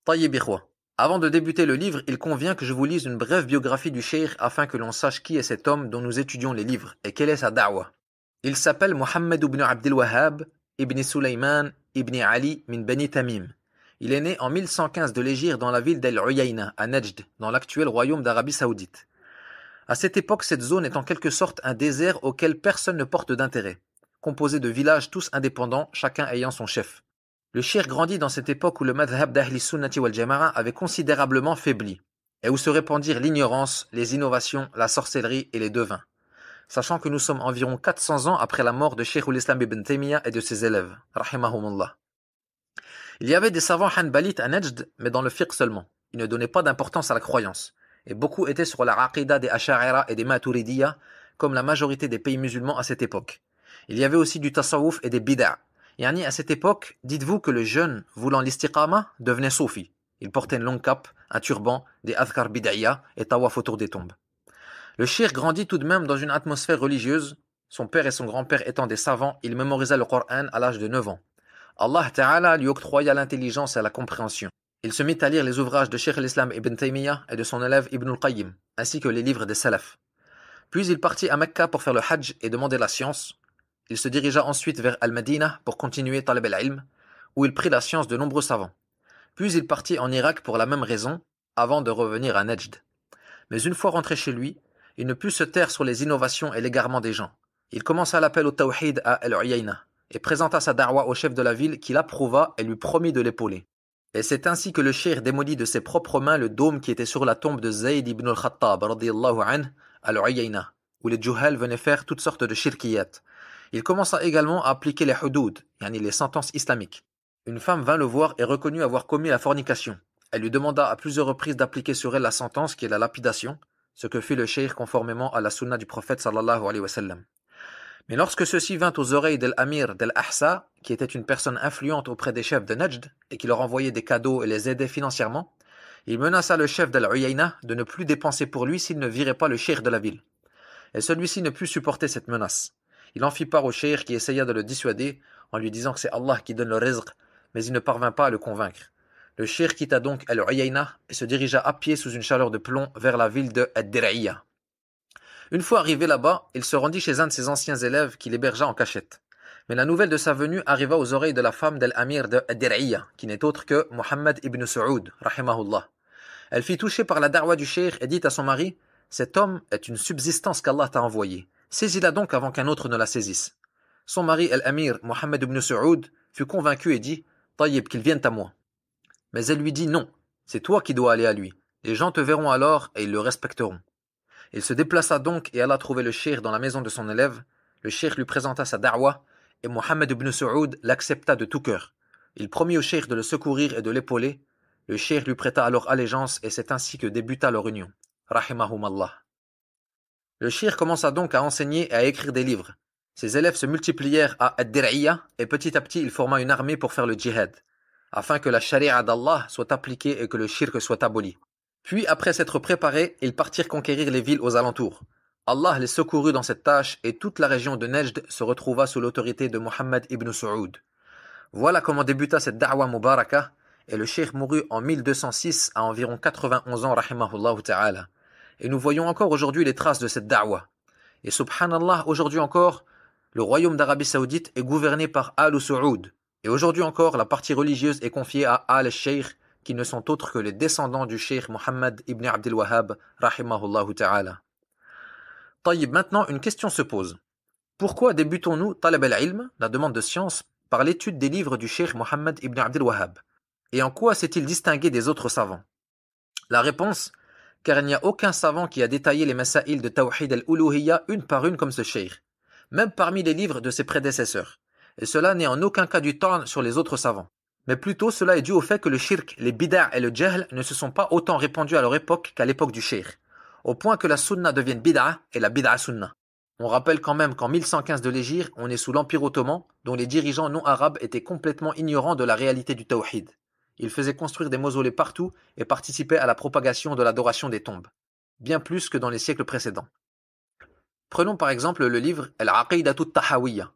Tayyib ikhwa. Avant de débuter le livre, il convient que je vous lise une brève biographie du cheikh afin que l'on sache qui est cet homme dont nous étudions les livres et quelle est sa da'wa. Il s'appelle Mohammed ibn Abdel Wahhab ibn Sulaiman ibn Ali min Bani Tamim. Il est né en 1115 de l'Hégire dans la ville d'Al-Uyayna, à Nejd, dans l'actuel royaume d'Arabie Saoudite. À cette époque, cette zone est en quelque sorte un désert auquel personne ne porte d'intérêt, composé de villages tous indépendants, chacun ayant son chef. Le cheikh grandit dans cette époque où le madhab d'Ahli Sunnati wal Jama'a avait considérablement faibli, et où se répandirent l'ignorance, les innovations, la sorcellerie et les devins. Sachant que nous sommes environ 400 ans après la mort de Shaykhul Islam ibn Taymiyyah et de ses élèves, rahimahumullah. Il y avait des savants hanbalites à Nejd, mais dans le fiqh seulement. Ils ne donnaient pas d'importance à la croyance, et beaucoup étaient sur la aqida des Asha'ira et des Maturidiyya, comme la majorité des pays musulmans à cette époque. Il y avait aussi du tasawwuf et des bid'a. Yani à cette époque, dites-vous que le jeune voulant l'istiqama devenait soufi. Il portait une longue cape, un turban, des adhkar bid'iyya et tawaf autour des tombes. Le cheikh grandit tout de même dans une atmosphère religieuse. Son père et son grand-père étant des savants, il mémorisa le Coran à l'âge de 9 ans. Allah Ta'ala lui octroya l'intelligence et la compréhension. Il se mit à lire les ouvrages de Shaykh al-Islam ibn Taymiyyah et de son élève Ibn al-Qayyim, ainsi que les livres des salaf. Puis il partit à Mecca pour faire le hajj et demander la science. Il se dirigea ensuite vers Al-Madina pour continuer talab al-ilm, où il prit la science de nombreux savants. Puis il partit en Irak pour la même raison, avant de revenir à Nejd. Mais une fois rentré chez lui, il ne put se taire sur les innovations et l'égarement des gens. Il commença l'appel au tawhid à Al-Uyayna et présenta sa da'wa au chef de la ville qui l'approuva et lui promit de l'épauler. Et c'est ainsi que le cheikh démolit de ses propres mains le dôme qui était sur la tombe de Zayd ibn al-Khattab radiyallahu anhu à Al-Uyayna, où les juhal venaient faire toutes sortes de shirkiyat. Il commença également à appliquer les hudud, yani les sentences islamiques. Une femme vint le voir et reconnut avoir commis la fornication. Elle lui demanda à plusieurs reprises d'appliquer sur elle la sentence qui est la lapidation, ce que fit le cheikh conformément à la sunna du prophète sallallahu alayhi wa sallam. Mais lorsque ceci vint aux oreilles d'Al-Amir d'Al-Ahsa, qui était une personne influente auprès des chefs de Nejd et qui leur envoyait des cadeaux et les aidait financièrement, il menaça le chef d'Al-Uyayna de ne plus dépenser pour lui s'il ne virait pas le cheikh de la ville. Et celui-ci ne put supporter cette menace. Il en fit part au cheikh qui essaya de le dissuader en lui disant que c'est Allah qui donne le rizq, mais il ne parvint pas à le convaincre. Le cheikh quitta donc Al-Uyayna et se dirigea à pied sous une chaleur de plomb vers la ville de Ad-Dir'iyya. Une fois arrivé là-bas, il se rendit chez un de ses anciens élèves qui l'hébergea en cachette. Mais la nouvelle de sa venue arriva aux oreilles de la femme d'Al-Amir de Ad-Dir'iyya, qui n'est autre que Mohammed ibn Saoud, rahimahullah. Elle fut touchée par la da'wa du cheikh et dit à son mari « Cet homme est une subsistance qu'Allah t'a envoyée. Saisis-la donc avant qu'un autre ne la saisisse. » Son mari Al-Amir, Mohammed ibn Saoud, fut convaincu et dit « Tayyib, qu'il vienne à moi. » Mais elle lui dit « Non, c'est toi qui dois aller à lui. Les gens te verront alors et ils le respecteront. » Il se déplaça donc et alla trouver le cheikh dans la maison de son élève. Le cheikh lui présenta sa da'wa et Mohammed ibn Saoud l'accepta de tout cœur. Il promit au cheikh de le secourir et de l'épauler. Le cheikh lui prêta alors allégeance et c'est ainsi que débuta leur union. Rahimahumallah. Le cheikh commença donc à enseigner et à écrire des livres. Ses élèves se multiplièrent à Ad-Dir'iyya et petit à petit il forma une armée pour faire le djihad, afin que la charia d'Allah soit appliquée et que le shirk soit aboli. Puis, après s'être préparés, ils partirent conquérir les villes aux alentours. Allah les secourut dans cette tâche et toute la région de Nejd se retrouva sous l'autorité de Mohammed ibn Saoud. Voilà comment débuta cette da'wa mubaraka et le cheikh mourut en 1206 à environ 91 ans rahimahullah ta'ala. Et nous voyons encore aujourd'hui les traces de cette da'wa. Et subhanallah, aujourd'hui encore, le royaume d'Arabie Saoudite est gouverné par Al-Saoud. Et aujourd'hui encore, la partie religieuse est confiée à Al-Sheikh, qui ne sont autres que les descendants du cheikh Mohammed ibn Abdel Wahhab, rahimahullahu ta'ala. Taïb, maintenant une question se pose. Pourquoi débutons-nous talab al-ilm, la demande de science, par l'étude des livres du cheikh Mohammed ibn Abdel Wahhab? Et en quoi s'est-il distingué des autres savants? La réponse, car il n'y a aucun savant qui a détaillé les masaïl de Tawhid al-Uluhiyya une par une comme ce cheikh, même parmi les livres de ses prédécesseurs. Et cela n'est en aucun cas du temps sur les autres savants. Mais plutôt cela est dû au fait que le shirk, les bid'a et le jahl ne se sont pas autant répandus à leur époque qu'à l'époque du cheikh, au point que la sunna devienne bid'a et la bid'a sunna. On rappelle quand même qu'en 1115 de l'Hégire, on est sous l'Empire ottoman, dont les dirigeants non arabes étaient complètement ignorants de la réalité du tawhid. Ils faisaient construire des mausolées partout et participaient à la propagation de l'adoration des tombes, bien plus que dans les siècles précédents. Prenons par exemple le livre Al-Aqidatu Tahawiyya.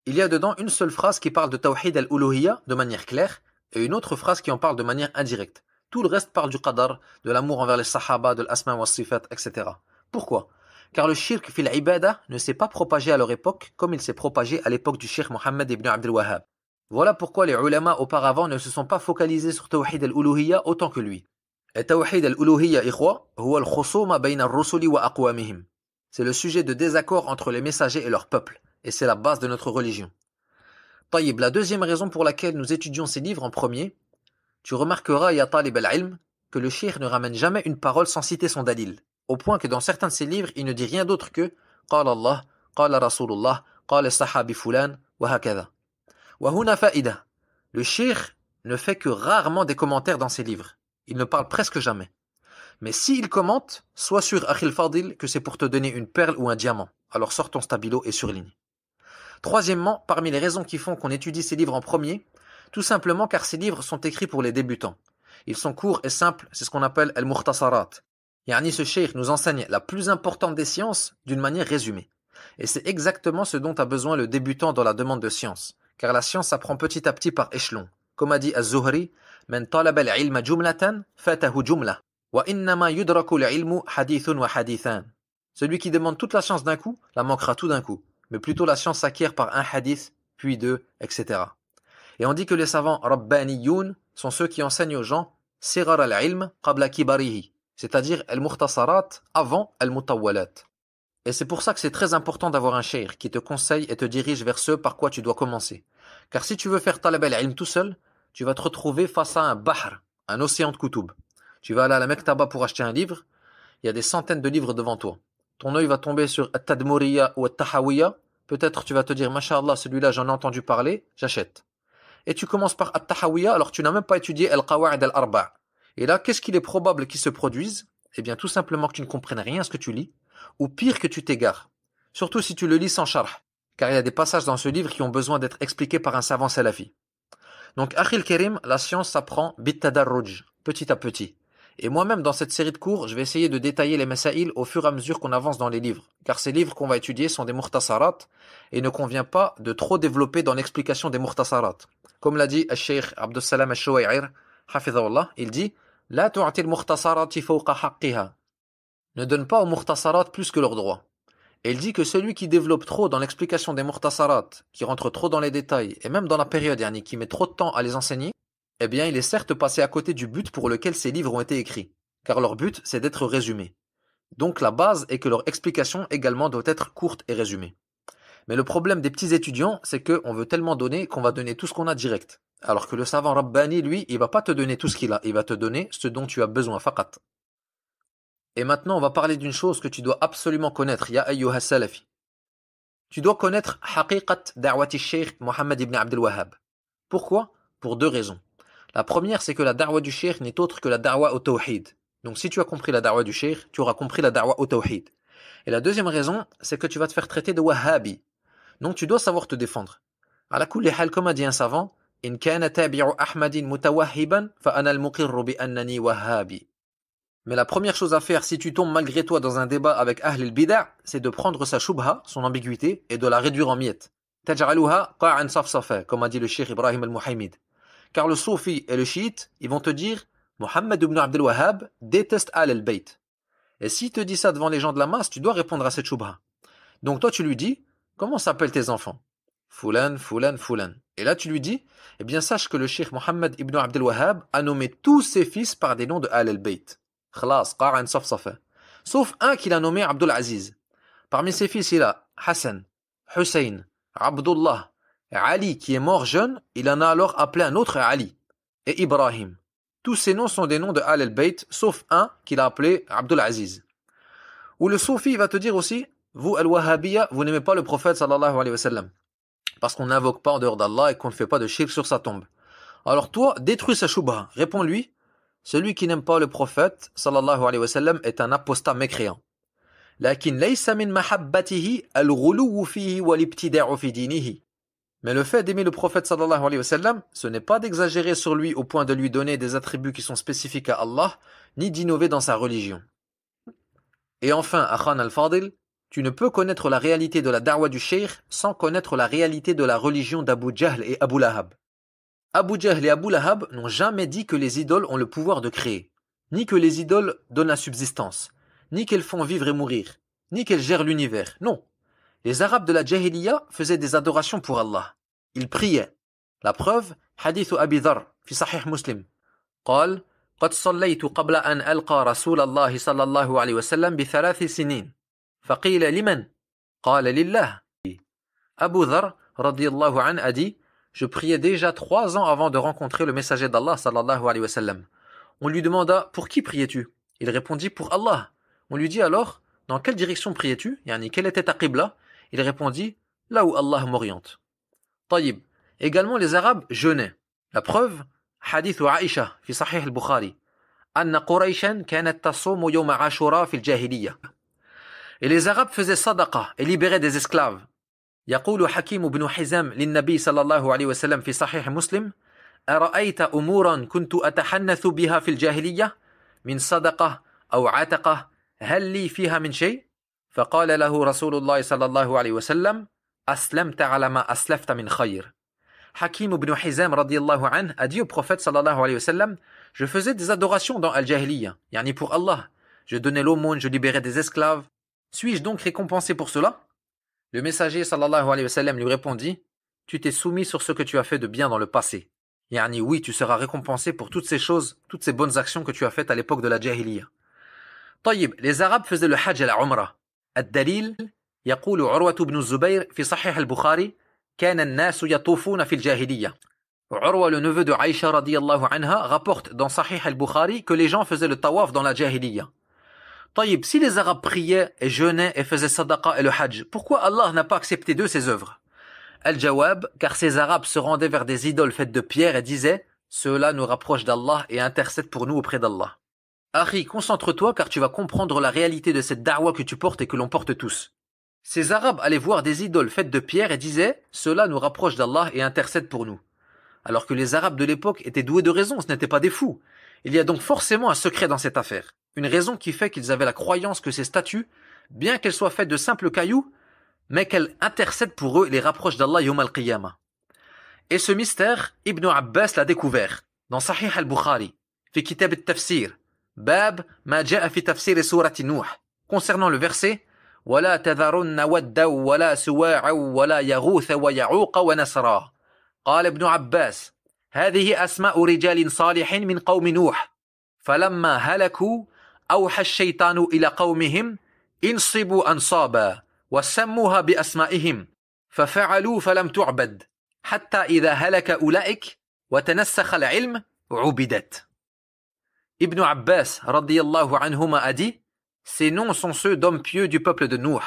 Il y a dedans une seule phrase qui parle de Tawhid al-Uluhiyya de manière claire et une autre phrase qui en parle de manière indirecte, Tout le reste parle du qadar, de l'amour envers les sahaba, de l'asma wa sifat, etc. Pourquoi? Car le shirk fil ibada ne s'est pas propagé à leur époque comme il s'est propagé à l'époque du Cheikh Mohammed ibn Abdel Wahhab. Voilà pourquoi les ulama auparavant ne se sont pas focalisés sur Tawhid al-Uluhiyya autant que lui. Et Tawhid al-Uluhiyya, ikhwa, huwa al-khusuma bayna ar-rusuli wa aqwamihim. C'est le sujet de désaccord entre les messagers et leur peuple, et c'est la base de notre religion. Taïb, la deuxième raison pour laquelle nous étudions ces livres en premier, tu remarqueras, ya talib al-ilm, que le cheikh ne ramène jamais une parole sans citer son dalil, au point que dans certains de ses livres, il ne dit rien d'autre que Qala Allah, Qala Rasulullah, Qala Sahabi Fulan, wa hakada. Wa huna faïda. Le cheikh ne fait que rarement des commentaires dans ses livres. Il ne parle presque jamais. Mais s'il commente, sois sûr, Akhil Fadil, que c'est pour te donner une perle ou un diamant. Alors sors ton stabilo et surligne. Troisièmement, parmi les raisons qui font qu'on étudie ces livres en premier, tout simplement car ces livres sont écrits pour les débutants. Ils sont courts et simples, c'est ce qu'on appelle al-mukhtasarat. Yani ce cheikh nous enseigne la plus importante des sciences d'une manière résumée. Et c'est exactement ce dont a besoin le débutant dans la demande de science. Car la science s'apprend petit à petit par échelon. Comme a dit Az-Zuhri, Man talaba al-ilma jumlatan, fatahu jumla. Wa innama yudraku al-ilmu hadithun wa hadithan. Celui qui demande toute la science d'un coup, la manquera tout d'un coup. Mais plutôt la science s'acquiert par un hadith, puis deux, etc. Et on dit que les savants rabbaniyoun sont ceux qui enseignent aux gens sirar al-ilm qabla kibarihi, c'est-à-dire al-mukhtasarat avant al-mutawwalat. Et c'est pour ça que c'est très important d'avoir un cheikh qui te conseille et te dirige vers ce par quoi tu dois commencer. Car si tu veux faire talab al-ilm tout seul, tu vas te retrouver face à un bahr, un océan de kutub. Tu vas aller à la Mektaba pour acheter un livre, il y a des centaines de livres devant toi. Ton œil va tomber sur At-Tadmuriyya ou At-Tahawiyya, peut-être tu vas te dire, Masha'Allah, celui-là j'en ai entendu parler, j'achète. Et tu commences par At-Tahawiyya alors tu n'as même pas étudié Al-Qawa'id al-Arba'. Et là, qu'est-ce qu'il est probable qu'il se produise? Eh bien, tout simplement que tu ne comprennes rien à ce que tu lis, ou pire que tu t'égares. Surtout si tu le lis sans sharh, car il y a des passages dans ce livre qui ont besoin d'être expliqués par un savant salafi. Donc, Akhil Karim, la science s'apprend bit-tadarruj, petit à petit. Et moi-même, dans cette série de cours, je vais essayer de détailler les masaïl au fur et à mesure qu'on avance dans les livres. Car ces livres qu'on va étudier sont des mukhtasarat et il ne convient pas de trop développer dans l'explication des mukhtasarat. Comme l'a dit Al-Sheikh Abdus Salam Al-Shuway'ir, hafidhahullah, il dit « La tu'ati al-mukhtasarati fawqa haqqiha » Ne donne pas aux mukhtasarat plus que leurs droits. Et il dit que celui qui développe trop dans l'explication des mukhtasarat, qui rentre trop dans les détails, et même dans la période yani, qui met trop de temps à les enseigner, eh bien, il est certes passé à côté du but pour lequel ces livres ont été écrits, car leur but, c'est d'être résumés. Donc la base est que leur explication également doit être courte et résumée. Mais le problème des petits étudiants, c'est qu'on veut tellement donner qu'on va donner tout ce qu'on a direct. Alors que le savant Rabbani, lui, il va pas te donner tout ce qu'il a, il va te donner ce dont tu as besoin, faqat. Et maintenant, on va parler d'une chose que tu dois absolument connaître, ya ayyuha salafi. Tu dois connaître haqiqat da'wati Sheikh Mohammed ibn Abdel Wahhab. Pourquoi? Pour deux raisons. La première, c'est que la da'wa du cheikh n'est autre que la da'wa au tawhid. Donc si tu as compris la da'wa du cheikh, tu auras compris la da'wa au tawhid. Et la deuxième raison, c'est que tu vas te faire traiter de wahhabi. Donc tu dois savoir te défendre. Ala kulli hal, comme a dit un savant, in kana tabi'u Ahmadin mutawahhiban, fa ana al-muqirru bi annani wahhabi. Mais la première chose à faire si tu tombes malgré toi dans un débat avec Ahl al-Bida', c'est de prendre sa shubha, son ambiguïté, et de la réduire en miettes. Taj'aluha qa'an safsafa, comme a dit le cheikh Ibrahim al-Muhaymid. Car le soufi et le chiite, ils vont te dire Mohammed ibn Abdel Wahhab déteste al-Bayt. Et s'il te dit ça devant les gens de la masse, tu dois répondre à cette shubha. Donc toi tu lui dis comment s'appellent tes enfants? Fulan, Fulan, Fulan. Et là tu lui dis eh bien sache que le cheikh Mohammed ibn Abdel Wahhab a nommé tous ses fils par des noms de al-Bayt. Khlas, qa'an safsafa. Sauf un qu'il a nommé Abdul Aziz. Parmi ses fils il a Hassan, Hussein, Abdullah, Ali, qui est mort jeune, il en a alors appelé un autre Ali, et Ibrahim. Tous ces noms sont des noms de Al-Bayt, sauf un qu'il a appelé Abdul Aziz. Ou le Soufi va te dire aussi, vous, Al-Wahhabiyya, vous n'aimez pas le prophète sallallahu alayhi wa sallam, parce qu'on n'invoque pas en dehors d'Allah et qu'on ne fait pas de shirk sur sa tombe. Alors toi, détruis sa shubha, réponds-lui, celui qui n'aime pas le prophète sallallahu alayhi wa sallam est un apostat mécréant. Lakin laysa min mahabbatihi al-ghuluw fihi wal-ibtida'u fi dinihi. Mais le fait d'aimer le prophète sallallahu alayhi wa sallam, ce n'est pas d'exagérer sur lui au point de lui donner des attributs qui sont spécifiques à Allah, ni d'innover dans sa religion. Et enfin, Akhan al-Fadil, tu ne peux connaître la réalité de la da'wa du cheikh sans connaître la réalité de la religion d'Abu Jahl et Abu Lahab. Abu Jahl et Abu Lahab n'ont jamais dit que les idoles ont le pouvoir de créer, ni que les idoles donnent la subsistance, ni qu'elles font vivre et mourir, ni qu'elles gèrent l'univers. Non. Les Arabes de la Jahiliya faisaient des adorations pour Allah. Ils priaient. La preuve, hadith Abi Dharr, fi Sahih Muslim. قال قد صليت قبل أن ألقى رسول الله صلى الله عليه وسلم ب3 سنين فقيل لمن قال لله. Abu Dharr radiyallahu an a dit: je priais déjà 3 ans avant de rencontrer le messager d'Allah sallallahu alayhi wa sallam. On lui demanda: pour qui priais-tu? Il répondit: pour Allah. On lui dit alors: dans quelle direction priais-tu? Yani, quelle était ta qibla? Il répondit: là où Allah m'oriente. Taïb. Également les Arabes jeûnaient. La preuve, hadith Aïcha fi Sahih al-Bukhari. Anna Qurayshan kanat tasumu yawma Ashura fi al-Jahiliya. Et les Arabes faisaient sadaqa et libéraient des esclaves. يقول حكيم بن حزام للنبي صلى الله عليه وسلم في صحيح مسلم: أرأيت أمورا كنت أتحنث بها في الجاهلية من صدقة أو عتقة هل لي فيها من شيء؟ فقال له رسول الله صلى الله عليه وسلم: أسلمت على ما أسلفت من خير. Hakim ibn Hizam radiyallahu anhu a dit au prophète sallallahu alayhi wa sallam: je faisais des adorations dans Al-Jahiliya, yani pour Allah. Je donnais l'aumône, je libérais des esclaves. Suis-je donc récompensé pour cela? Le messager sallallahu alayhi wa sallam lui répondit: tu t'es soumis sur ce que tu as fait de bien dans le passé. Yani oui, tu seras récompensé pour toutes ces choses, toutes ces bonnes actions que tu as faites à l'époque de la Jahiliya. طيب, les Arabes faisaient le Hajj à la Umrah. الدليل يقول عروة بن الزبير في صحيح البخاري: كان الناس يطوفون في الجاهلية. Urwa, le neveu de Aïcha radiyallahu anha, rapporte dans Sahih al-Bukhari que les gens faisaient le tawaf dans la Jahiliya. طيب, si les Arabes priaient et jeûnaient et faisaient sadaqa et le Hajj, pourquoi Allah n'a pas accepté d'eux ces œuvres? Al-Jawab, car ces Arabes se rendaient vers des idoles faites de pierre et disaient: ceux-là nous rapprochent d'Allah et intercèdent pour nous auprès d'Allah. Akhi, concentre-toi car tu vas comprendre la réalité de cette da'wa que tu portes et que l'on porte tous. Ces Arabes allaient voir des idoles faites de pierre et disaient: ceux-là nous rapprochent d'Allah et intercèdent pour nous. Alors que les Arabes de l'époque étaient doués de raison, ce n'étaient pas des fous. Il y a donc forcément un secret dans cette affaire. Une raison qui fait qu'ils avaient la croyance que ces statues, bien qu'elles soient faites de simples cailloux, mais qu'elles intercèdent pour eux et les rapprochent d'Allah yawm al-qiyamah. Et ce mystère, Ibn Abbas l'a découvert dans Sahih al-Bukhari, fi kitab al-tafsir, bab ma ja'a fi tafsir surati Nuh, concernant le verset: ولا تذرن ودا ولا سواعا ولا يغوث ويعوق ونسرا. قال ابن عباس: هذه أسماء رجال صالح من قوم نوح فلما هلكوا أوحى الشيطان إلى قومهم انصبوا أنصابا وسموها بأسمائهم ففعلوا فلم تعبد حتى إذا هلك أولئك وتنسخ العلم عبدت. Ibn Abbas radiyallahu anhuma a dit: ces noms sont ceux d'hommes pieux du peuple de Nuh.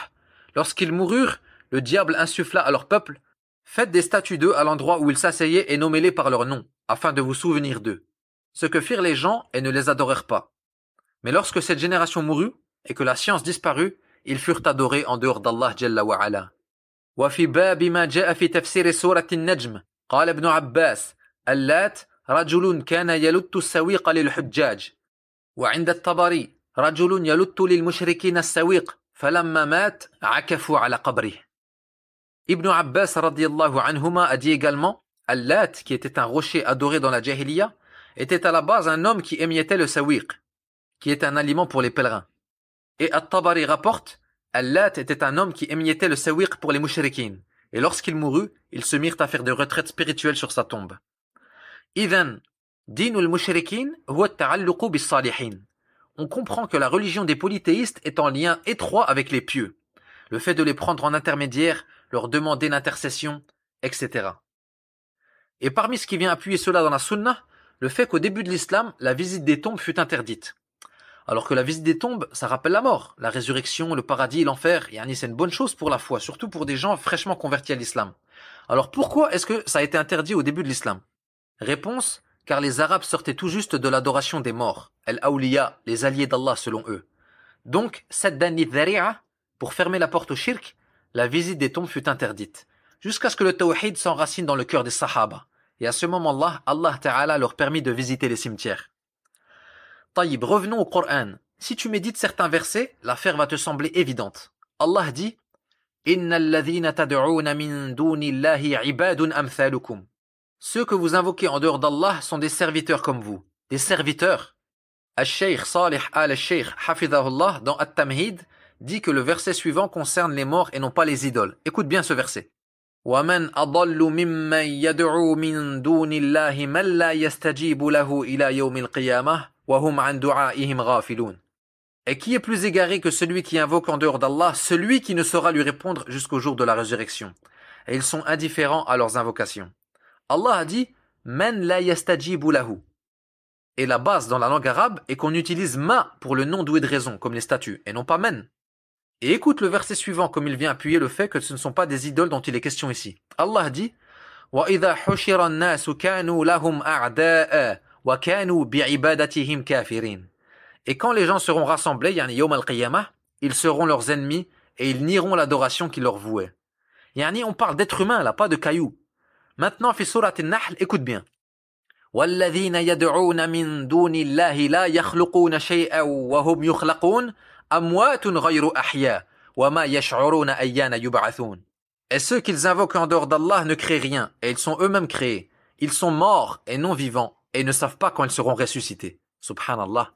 Lorsqu'ils moururent, le diable insuffla à leur peuple: faites des statues d'eux à l'endroit où ils s'asseyaient et nommez-les par leur nom, afin de vous souvenir d'eux. Ce que firent les gens et ne les adorèrent pas. Mais lorsque cette génération mourut et que la science disparut, ils furent adorés en dehors d'Allah Jalla wa Ala. وفي باب ما جاء في تفسير سورة النجم قال ابن عباس: اللات رجل كان يلت السويق للحجاج. وعند الطبري: رجل يلت للمشركين السويق فلما مات عكفوا على قبره. Ibn Abbas radiyallahu anhuma a dit également: Al-Lat, qui était un rocher adoré dans la Jahiliya, était à la base un homme qui émiettait le sawiq, qui est un aliment pour les pèlerins. Et At-Tabari rapporte: Al-Lat était un homme qui émiettait le sawiq pour les mushrikines, et lorsqu'il mourut, ils se mirent à faire des retraites spirituelles sur sa tombe. Idhan, dinul mushrikin huwa at-ta'alluqu bis-salihin. On comprend que la religion des polythéistes est en lien étroit avec les pieux. Le fait de les prendre en intermédiaire, leur demander l'intercession, etc. Et parmi ce qui vient appuyer cela dans la sunna, le fait qu'au début de l'islam, la visite des tombes fut interdite. Alors que la visite des tombes, ça rappelle la mort, la résurrection, le paradis et l'enfer, yani c'est une bonne chose pour la foi, surtout pour des gens fraîchement convertis à l'islam. Alors pourquoi est-ce que ça a été interdit au début de l'islam? Réponse: car les Arabes sortaient tout juste de l'adoration des morts, al-awliya, les alliés d'Allah selon eux. Donc, saddan lidhari'a, pour fermer la porte au shirk, la visite des tombes fut interdite, jusqu'à ce que le tawhid s'enracine dans le cœur des sahaba. Et à ce moment-là, Allah Ta'ala leur permit de visiter les cimetières. Taïb, revenons au Coran. Si tu médites certains versets, l'affaire va te sembler évidente. Allah dit: Innal ladhina tad'una min dunillahi ibadun amthalukum. Ceux que vous invoquez en dehors d'Allah sont des serviteurs comme vous. Des serviteurs. Al-Shaykh Salih al-Shaykh Hafidahullah dans At-Tamhid dit que le verset suivant concerne les morts et non pas les idoles. Écoute bien ce verset. وَمَنْ أَضَلُّ مِمَّنْ يَدْعُو مِنْ دُونِ اللَّهِ مَنْ لَا يَسْتَجِيبُ لَهُ إِلَى يَوْمِ الْقِيَامَةِ وَهُمْ عَنْ دُعَائِهِمْ غَافِلُونَ. Et qui est plus égaré que celui qui invoque en dehors d'Allah, celui qui ne saura lui répondre jusqu'au jour de la résurrection. Et ils sont indifférents à leurs invocations. Allah a dit « Man la yastajibu lahu ». Et la base dans la langue arabe est qu'on utilise « ma » pour le nom doué de raison, comme les statues, et non pas « men ». Et écoute le verset suivant comme il vient appuyer le fait que ce ne sont pas des idoles dont il est question ici. Allah dit « وَإِذَا حُشِرَ النَّاسُ كَانُوا لَهُمْ أَعْدَاءً وَكَانُوا بِعِبَادَتِهِمْ كَافِرِينَ » Et quand les gens seront rassemblés, yani yawm al-qiyamah, ils seront leurs ennemis et ils nieront l'adoration qu'ils leur vouaient. Yani on parle d'êtres humains là, pas de cailloux. Maintenant, fi surat al-Nahl, écoute bien. وَالَّذِينَ يَدْعُونَ مِن دُونِ اللَّهِ لَا يَخْلُقُونَ شَيْئًا وَهُمْ يُخْلَقُونَ أَمْوَاتٌ غَيْرُ أَحْيَاءٍ وَمَا يَشْعُرُونَ أَيَّانَ يُبْعَثُونَ. Et ceux qu'ils invoquent en dehors d'Allah ne créent rien, et ils sont eux-mêmes créés. Ils sont morts et non vivants, et ne savent pas quand ils seront ressuscités. Subhanallah.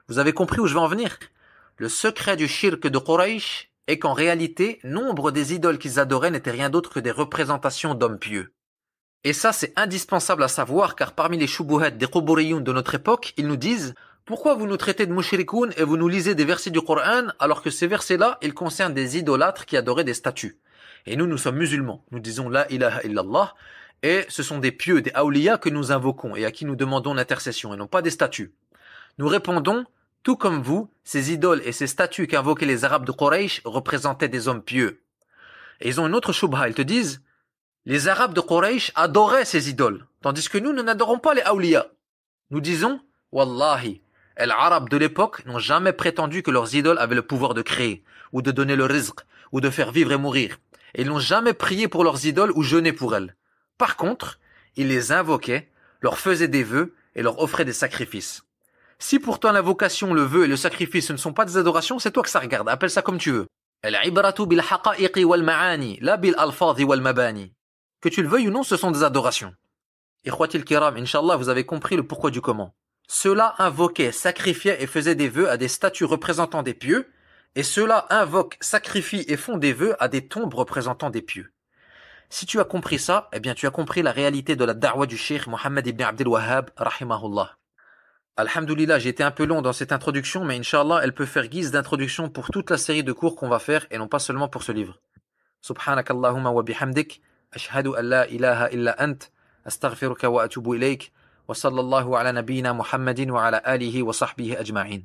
Vous avez compris où je vais en venir? Le secret du shirk de Quraysh est qu'en réalité, nombre des idoles qu'ils adoraient n'étaient rien d'autre que des représentations d'hommes pieux. Et ça, c'est indispensable à savoir, car parmi les shubuhat des Quburiyun de notre époque, ils nous disent « Pourquoi vous nous traitez de mushrikoun et vous nous lisez des versets du Coran alors que ces versets-là, ils concernent des idolâtres qui adoraient des statues ?» Et nous, nous sommes musulmans. Nous disons « La ilaha illallah » et ce sont des pieux, des awliya que nous invoquons et à qui nous demandons l'intercession et non pas des statues. Nous répondons « Tout comme vous, ces idoles et ces statues qu'invoquaient les Arabes de Quraysh représentaient des hommes pieux. » Et ils ont une autre shubha, ils te disent « Les Arabes de Quraysh adoraient ces idoles, tandis que nous n'adorons pas les awliya. » Nous disons « Wallahi, les Arabes de l'époque n'ont jamais prétendu que leurs idoles avaient le pouvoir de créer, ou de donner le rizq, ou de faire vivre et mourir. Et ils n'ont jamais prié pour leurs idoles ou jeûné pour elles. Par contre, ils les invoquaient, leur faisaient des vœux et leur offraient des sacrifices. Si pourtant l'invocation, le vœu et le sacrifice ne sont pas des adorations, c'est toi que ça regarde, appelle ça comme tu veux. Que tu le veuilles ou non, ce sont des adorations. Ikhwatil kiram, Inch'Allah, vous avez compris le pourquoi du comment. Ceux-là invoquaient, sacrifiaient et faisaient des vœux à des statues représentant des pieux, et ceux-là invoquent, sacrifient et font des vœux à des tombes représentant des pieux. Si tu as compris ça, eh bien tu as compris la réalité de la da'wa du Cheikh Mohammed ibn Abdel Wahhab, rahimahullah. Alhamdulillah, j'ai été un peu long dans cette introduction, mais Inch'Allah, elle peut faire guise d'introduction pour toute la série de cours qu'on va faire, et non pas seulement pour ce livre. Subhanakallahumma wa bihamdik, ashhadu an la ilaha illa ant, astaghfiruka wa atubu ilayk, wa sallallahu ala nabiyyina Muhammadin wa ala alihi wa sahbihi ajma'in.